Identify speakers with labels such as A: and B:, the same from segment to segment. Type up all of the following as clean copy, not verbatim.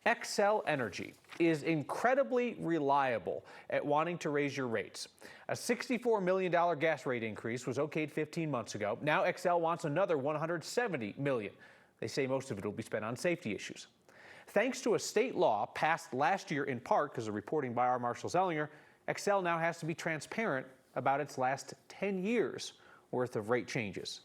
A: Xcel Energy is incredibly reliable at wanting to raise your rates. A $64 million gas rate increase was okayed 15 months ago. Now Xcel wants another $170 million. They say most of it will be spent on safety issues. Thanks to a state law passed last year in part because of reporting by our Marshall Zelinger, Xcel now has to be transparent about its last 10 years worth of rate changes.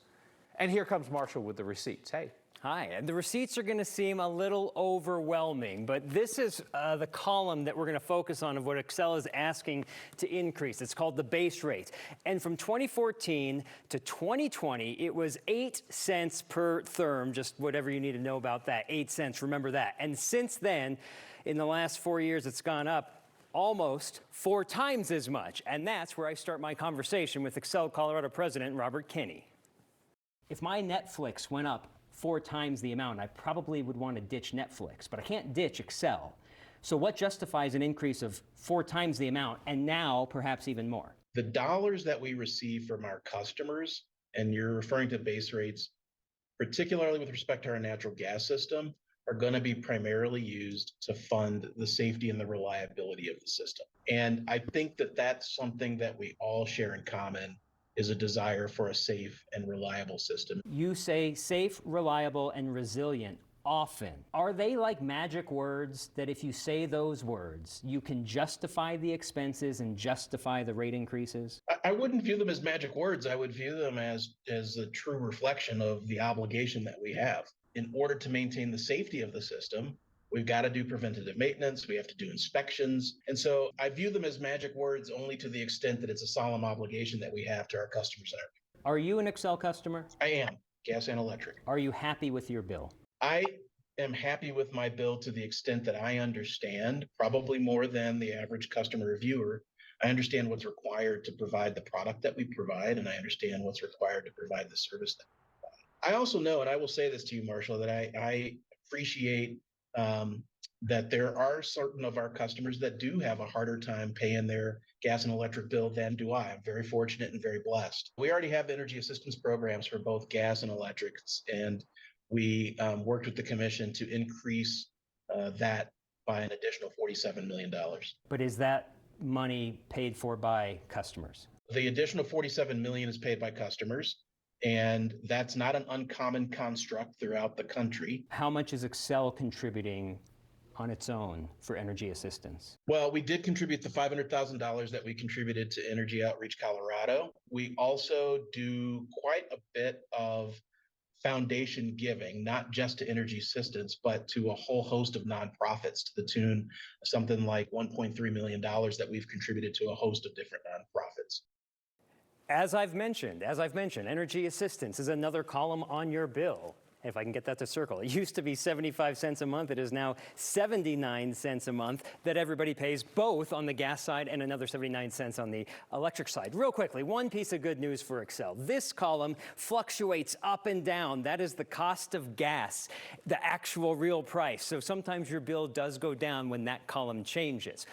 A: And here comes Marshall with the receipts. Hey.
B: Hi, and the receipts are going to seem a little overwhelming, but this is the column that we're going to focus on of what Xcel is asking to increase. It's called the base rate. And from 2014 to 2020, it was 8 cents per therm, just whatever you need to know about that, 8 cents, remember that. And since then, in the last 4 years, it's gone up almost 4 times as much. And that's where I start my conversation with Xcel Colorado President Robert Kenney. If my Netflix went up 4 times the amount, I probably would want to ditch Netflix, but I can't ditch Xcel. So what justifies an increase of 4 times the amount and now perhaps even more?
C: The dollars that we receive from our customers, and you're referring to base rates, particularly with respect to our natural gas system, are going to be primarily used to fund the safety and the reliability of the system. And I think that that's something that we all share in common, is a desire for a safe and reliable system.
B: You say safe, reliable, and resilient often. Are they like magic words that if you say those words, you can justify the expenses and justify the rate increases?
C: I wouldn't view them as magic words. I would view them as a true reflection of the obligation that we have. In order to maintain the safety of the system, we've got to do preventative maintenance. We have to do inspections. And so I view them as magic words only to the extent that it's a solemn obligation that we have to our customers.
B: Are you an Xcel customer?
C: I am, gas and electric.
B: Are you happy with your bill?
C: I am happy with my bill to the extent that I understand, probably more than the average customer or viewer. I understand what's required to provide the product that we provide, and I understand what's required to provide the service that we provide. I also know, and I will say this to you, Marshall, that I appreciate that there are certain of our customers that do have a harder time paying their gas and electric bill than do I. I'm very fortunate and very blessed. We already have energy assistance programs for both gas and electrics, and we worked with the commission to increase that by an additional $47 million.
B: But is that money paid for by customers?
C: The additional $47 million is paid by customers. And that's not an uncommon construct throughout the country.
B: How much is Xcel contributing on its own for energy assistance?
C: Well, we did contribute the $500,000 that we contributed to Energy Outreach Colorado. We also do quite a bit of foundation giving, not just to energy assistance, but to a whole host of nonprofits to the tune of something like $1.3 million that we've contributed to a host of different nonprofits.
B: As I've mentioned, energy assistance is another column on your bill. If I can get that to circle. It used to be 75 cents a month. It is now 79 cents a month that everybody pays, both on the gas side and another 79 cents on the electric side. Real quickly, one piece of good news for Xcel. This column fluctuates up and down. That is the cost of gas, the actual real price. So sometimes your bill does go down when that column changes.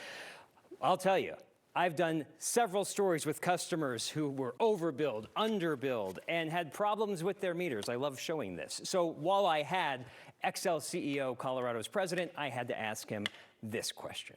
B: I'll tell you, I've done several stories with customers who were overbilled, underbilled, and had problems with their meters. I love showing this. So while I had Xcel CEO, Colorado's president, I had to ask him this question.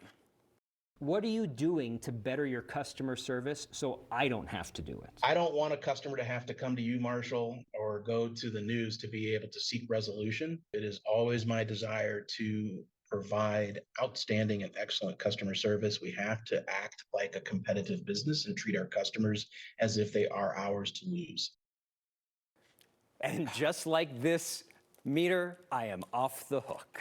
B: What are you doing to better your customer service so I don't have to do it?
C: I don't want a customer to have to come to you, Marshall, or go to the news to be able to seek resolution. It is always my desire to provide outstanding and excellent customer service. We have to act like a competitive business and treat our customers as if they are ours to lose.
B: And just like this meter, I am off the hook.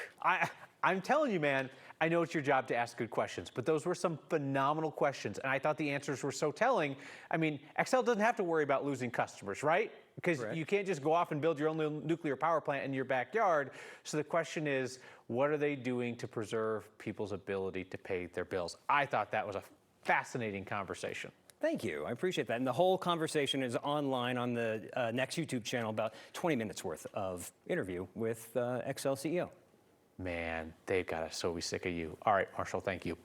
A: I'm telling you, man, I know it's your job to ask good questions, but those were some phenomenal questions, and I thought the answers were so telling. I mean, Xcel doesn't have to worry about losing customers, right? Because you can't just go off and build your own nuclear power plant in your backyard. So the question is, what are they doing to preserve people's ability to pay their bills? I thought that was a fascinating conversation.
B: Thank you. I appreciate that. And the whole conversation is online on the next YouTube channel, about 20 minutes worth of interview with Xcel CEO.
A: Man, they've got to so be sick of you. All right, Marshall, thank you.